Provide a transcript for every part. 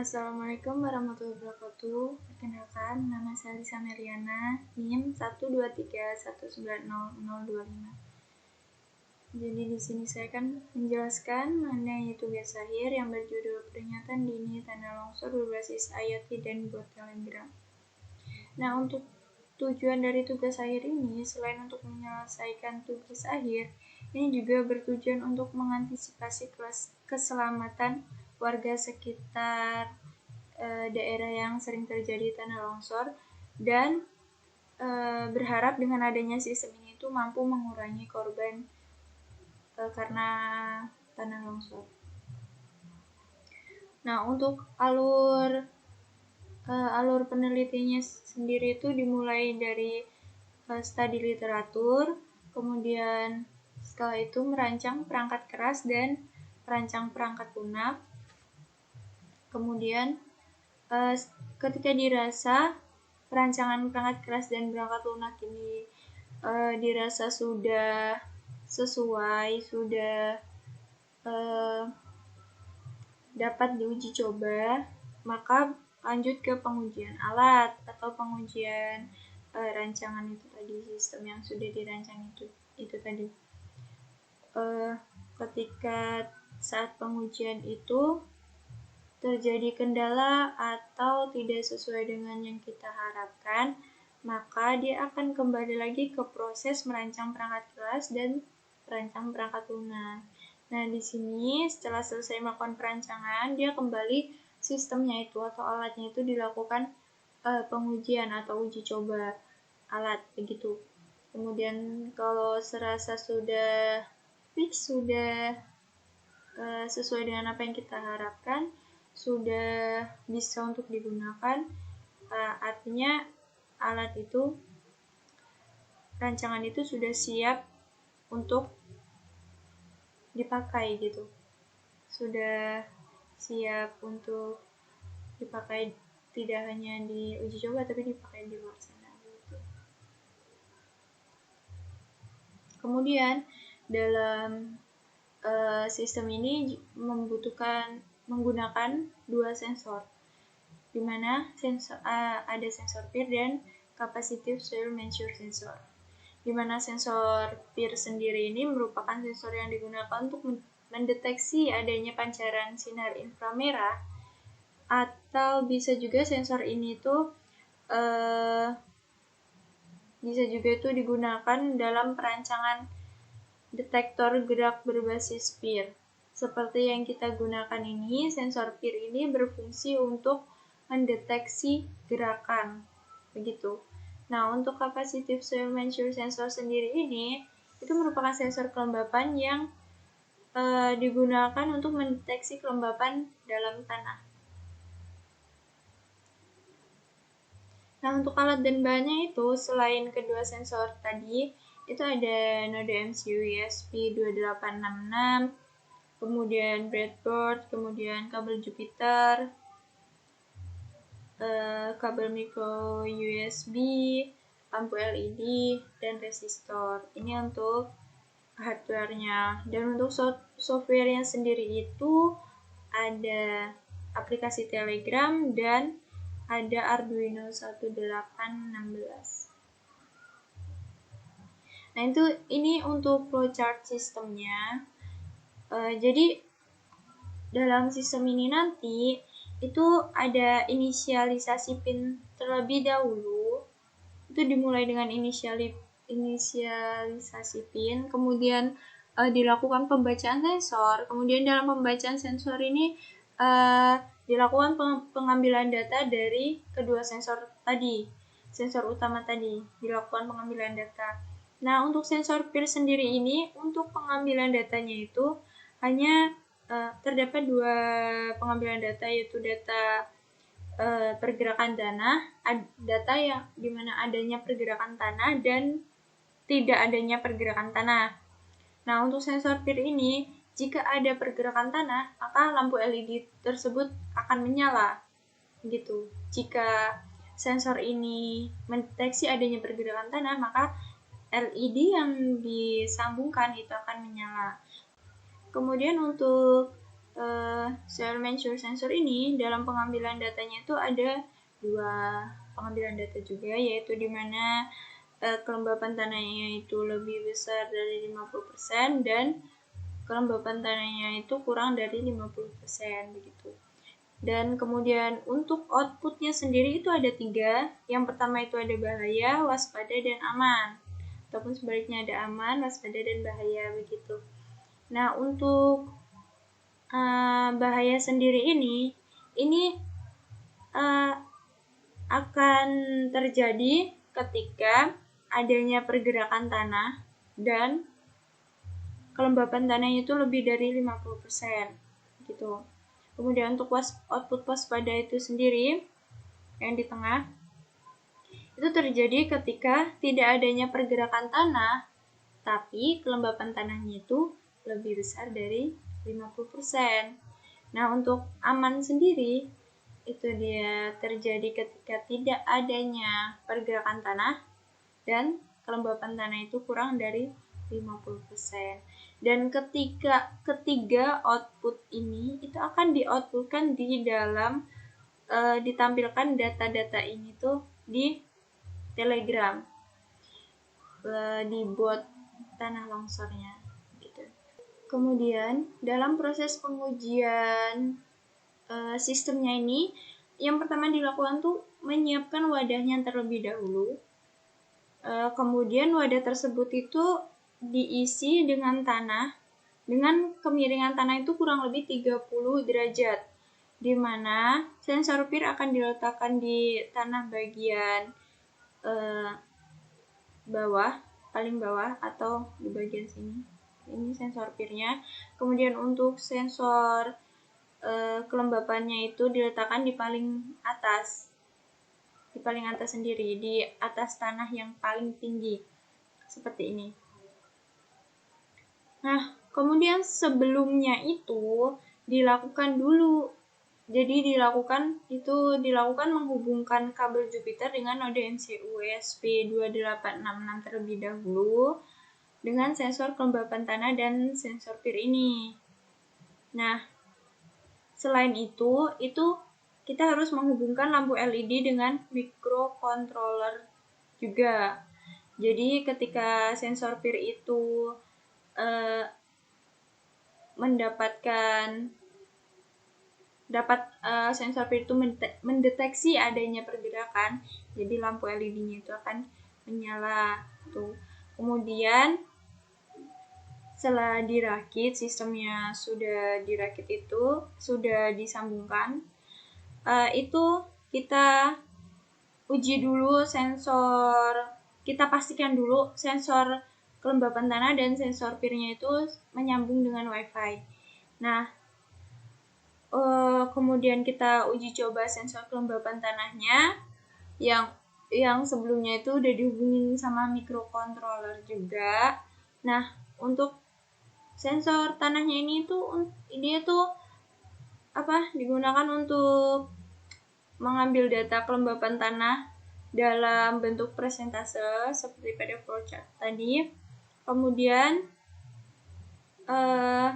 Assalamualaikum warahmatullahi wabarakatuh. Perkenalkan, nama saya Lisa Meriana, NIM 123190025. Jadi di sini saya akan menjelaskan mengenai tugas akhir yang berjudul peringatan dini tanah longsor berbasis IoT dan bot Telegram. Nah, untuk tujuan dari tugas akhir ini, selain untuk menyelesaikan tugas akhir, ini juga bertujuan untuk mengantisipasi keselamatan warga sekitar daerah yang sering terjadi tanah longsor dan berharap dengan adanya sistem ini itu mampu mengurangi korban karena tanah longsor. Nah, untuk alur penelitiannya sendiri itu dimulai dari studi literatur, kemudian setelah itu merancang perangkat keras dan merancang perangkat lunak. Kemudian ketika dirasa perancangan perangkat keras dan perangkat lunak ini dirasa sudah sesuai, sudah dapat diuji coba, maka lanjut ke pengujian alat atau pengujian rancangan itu tadi, sistem yang sudah dirancang itu tadi. Ketika saat pengujian itu terjadi kendala atau tidak sesuai dengan yang kita harapkan, maka dia akan kembali lagi ke proses merancang perangkat keras dan merancang perangkat lunak. Nah, di sini setelah selesai melakukan perancangan, dia kembali sistemnya itu atau alatnya itu dilakukan pengujian atau uji coba alat begitu. Kemudian kalau serasa sudah fix, sudah sesuai dengan apa yang kita harapkan, sudah bisa untuk digunakan, artinya alat itu, rancangan itu sudah siap untuk dipakai gitu, sudah siap untuk dipakai, tidak hanya di uji coba tapi dipakai di luar sana gitu. Kemudian dalam sistem ini menggunakan dua sensor, di mana ada sensor peer dan capacitive soil measure sensor. Di mana sensor peer sendiri ini merupakan sensor yang digunakan untuk mendeteksi adanya pancaran sinar inframerah, atau bisa juga sensor ini tuh bisa juga itu digunakan dalam perancangan detektor gerak berbasis peer. Seperti yang kita gunakan ini, sensor peer ini berfungsi untuk mendeteksi gerakan, begitu. Nah, untuk capacitive soil measure sensor sendiri ini, itu merupakan sensor kelembapan yang digunakan untuk mendeteksi kelembapan dalam tanah. Nah, untuk alat dan bahannya itu, selain kedua sensor tadi, itu ada node MCU ESP2866, kemudian breadboard, kemudian kabel Jupiter, kabel micro USB, lampu LED, dan resistor. Ini untuk hardware-nya. Dan untuk software-nya sendiri itu ada aplikasi Telegram dan ada Arduino 1816. Nah, ini untuk flowchart sistemnya. Jadi dalam sistem ini nanti itu ada inisialisasi pin terlebih dahulu. Itu dimulai dengan inisialisasi pin, kemudian dilakukan pembacaan sensor. Kemudian dalam pembacaan sensor ini dilakukan pengambilan data dari kedua sensor tadi, sensor utama tadi, dilakukan pengambilan data. Nah, untuk sensor peer sendiri ini, untuk pengambilan datanya itu hanya terdapat dua pengambilan data, yaitu data pergerakan tanah, data yang dimana adanya pergerakan tanah dan tidak adanya pergerakan tanah. Nah, untuk sensor peer ini, jika ada pergerakan tanah, maka lampu LED tersebut akan menyala, gitu. Jika sensor ini mendeteksi adanya pergerakan tanah, maka LED yang disambungkan itu akan menyala. Kemudian untuk soil measure sensor ini dalam pengambilan datanya itu ada 2 pengambilan data juga, yaitu di mana kelembapan tanahnya itu lebih besar dari 50% dan kelembapan tanahnya itu kurang dari 50% begitu. Dan kemudian untuk outputnya sendiri itu ada 3. Yang pertama itu ada bahaya, waspada, dan aman. Ataupun sebaliknya ada aman, waspada, dan bahaya begitu. Nah, untuk bahaya sendiri ini akan terjadi ketika adanya pergerakan tanah dan kelembapan tanahnya itu lebih dari 50% gitu. Kemudian untuk output waspada itu sendiri yang di tengah itu terjadi ketika tidak adanya pergerakan tanah tapi kelembapan tanahnya itu lebih besar dari 50%. Nah, untuk aman sendiri itu dia terjadi ketika tidak adanya pergerakan tanah dan kelembapan tanah itu kurang dari 50%. Dan ketiga output ini itu akan di-outputkan di dalam ditampilkan data-data ini tuh di Telegram, di bot tanah longsornya gitu. Kemudian dalam proses pengujian sistemnya ini, yang pertama dilakukan tuh menyiapkan wadahnya terlebih dahulu. Kemudian wadah tersebut itu diisi dengan tanah dengan kemiringan tanah itu kurang lebih 30 derajat, di mana sensor PIR akan diletakkan di tanah bagian bawah, paling bawah atau di bagian sini. Ini sensor PIR-nya. Kemudian untuk sensor kelembapannya itu diletakkan di paling atas sendiri, di atas tanah yang paling tinggi seperti ini. Nah, kemudian sebelumnya itu dilakukan dulu, jadi dilakukan menghubungkan kabel Jupiter dengan node MCU ESP2866 terlebih dahulu dengan sensor kelembapan tanah dan sensor PIR ini. Nah, selain itu kita harus menghubungkan lampu LED dengan microcontroller juga. Jadi ketika sensor PIR itu sensor PIR itu mendeteksi adanya pergerakan, jadi lampu LED-nya itu akan menyala tuh. Kemudian setelah dirakit, sistemnya sudah dirakit itu sudah disambungkan, itu kita uji dulu kita pastikan dulu sensor kelembapan tanah dan sensor PIR-nya itu menyambung dengan WiFi. Nah, kemudian kita uji coba sensor kelembapan tanahnya yang sebelumnya itu udah dihubungin sama microcontroller juga. Nah, untuk sensor tanahnya ini digunakan untuk mengambil data kelembapan tanah dalam bentuk persentase seperti pada flowchart tadi. Kemudian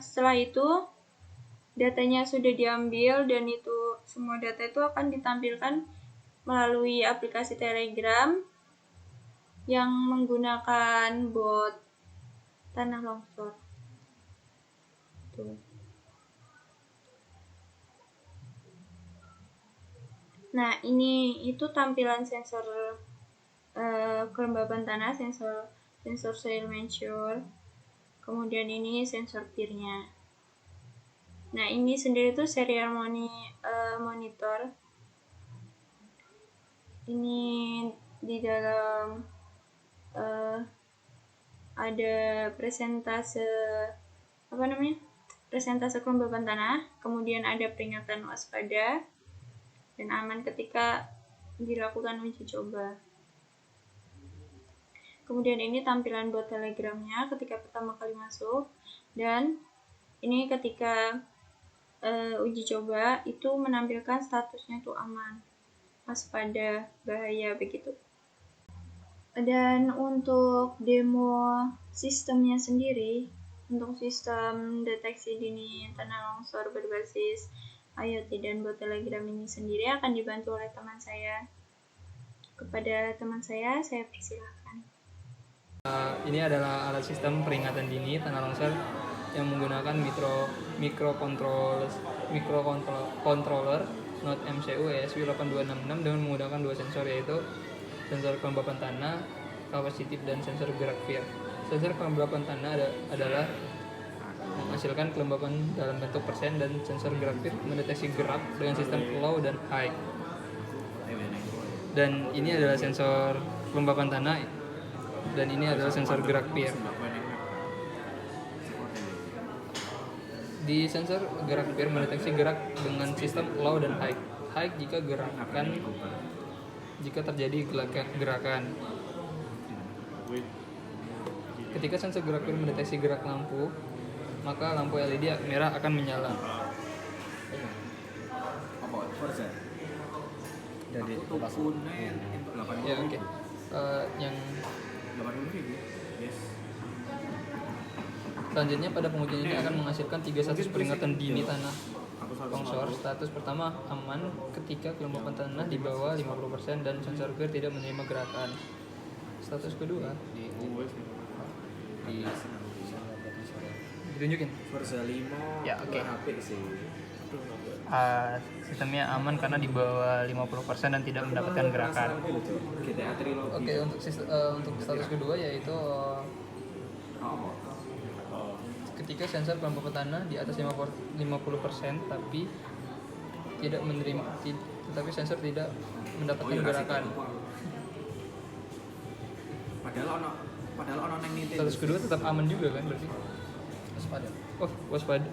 setelah itu datanya sudah diambil dan itu semua data itu akan ditampilkan melalui aplikasi Telegram yang menggunakan bot tanah longsor. Tuh. Nah, ini itu tampilan sensor kelembapan tanah, sensor soil measure. Kemudian ini sensor PIR-nya. Nah, ini sendiri tuh serial monitor. Ini di dalam ada presentase kelembapan tanah, kemudian ada peringatan waspada dan aman ketika dilakukan uji coba. Kemudian ini tampilan bot Telegramnya ketika pertama kali masuk, dan ini ketika uji coba itu menampilkan statusnya itu aman, waspada, bahaya begitu. Dan untuk demo sistemnya sendiri Untuk sistem deteksi dini tanah longsor berbasis IoT dan bot Telegram ini sendiri akan dibantu oleh teman saya. Kepada teman saya persilahkan. Ini adalah alat sistem peringatan dini tanah longsor yang menggunakan microcontroller Node MCU ESP8266 dengan menggunakan dua sensor, yaitu sensor kelembapan tanah kapasitif dan sensor gerak FIR. Sensor kelembapan tanah adalah menghasilkan kelembapan dalam bentuk persen, dan sensor gerak FIR mendeteksi gerak dengan sistem low dan high. Dan ini adalah sensor kelembapan tanah, dan ini adalah sensor gerak FIR. Di sensor gerak FIR mendeteksi gerak dengan sistem low dan high. High jika terjadi gerakan. Ketika sensor gerak FIR mendeteksi gerak lampu, maka lampu LED merah akan menyala. Jadi Ya, oke. Yang selanjutnya pada pengujian ini akan menghasilkan 3 status peringatan dini tanah longsor. Status pertama aman ketika kelembapan tanah di bawah 50% dan sensor FIR tidak menerima gerakan. Status kedua ditunjukin. Versa 5 Ya, oke. HP sih. Sistemnya aman karena di bawah 50% dan tidak mendapatkan gerakan. GTA Trilogy. Oke, untuk status kedua yaitu ketika sensor kelembapan tanah di atas 50% tetapi sensor tidak mendapatkan gerakan. Padahal ono nang Nintendo. Status kedua tetap aman juga kan berarti? Waspada. Oh, waspada.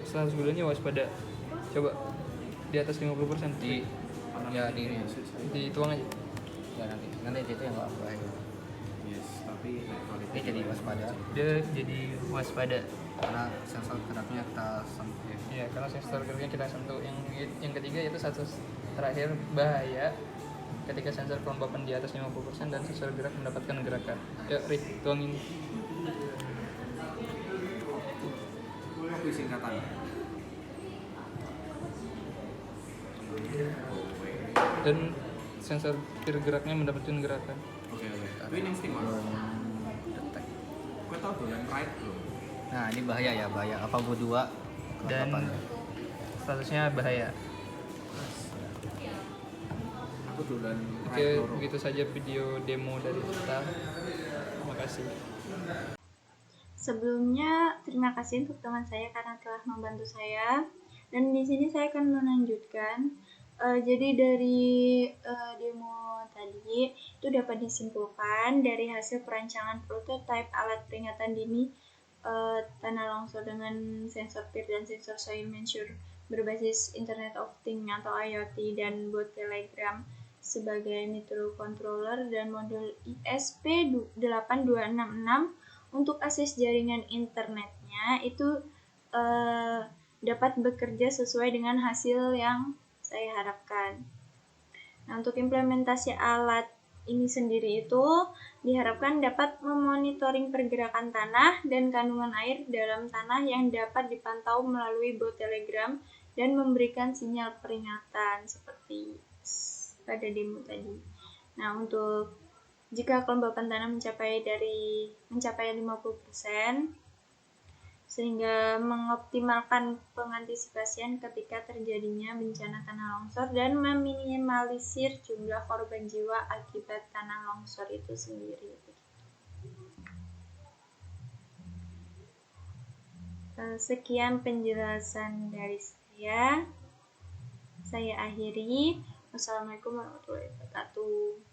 Status keduanya waspada. Coba di atas 50% dituang aja. Ya nanti itu yang enggak bahaya. Yes, tapi dia jadi waspada. Dia jadi waspada Karena sensor geraknya kita sentuh. ya, karena sensor geraknya kita sentuh. Yang ketiga yaitu status terakhir bahaya ketika sensor kelembapan di atas 50% dan sensor gerak mendapatkan gerakan. Ya, Rik, tuangin. Apa singkatan? Dan sensor geraknya mendapatkan gerakan. Oke. Kuwi ning Steam detek. Kowe tau dolan Ride belum? Nah, ini bahaya. Apa gua 2 Dan statusnya bahaya. Aku dolan Oke, begitu saja video demo dari kita. Terima kasih. Sebelumnya, terima kasih untuk teman saya karena telah membantu saya. Dan di sini saya akan melanjutkan. Jadi dari demo tadi itu dapat disimpulkan dari hasil perancangan prototipe alat peringatan dini tanah longsor dengan sensor FIR dan sensor soil measure berbasis Internet of Things atau IoT dan bot Telegram sebagai microcontroller dan modul ESP8266 untuk akses jaringan internetnya itu dapat bekerja sesuai dengan hasil yang saya harapkan. Nah, untuk implementasi alat ini sendiri itu diharapkan dapat memonitoring pergerakan tanah dan kandungan air dalam tanah yang dapat dipantau melalui bot Telegram dan memberikan sinyal peringatan seperti pada demo tadi. Nah, untuk jika kelembapan tanah mencapai 50%, sehingga mengoptimalkan pengantisipasian ketika terjadinya bencana tanah longsor dan meminimalisir jumlah korban jiwa akibat tanah longsor itu sendiri. Sekian penjelasan dari saya akhiri. Wassalamualaikum warahmatullahi wabarakatuh.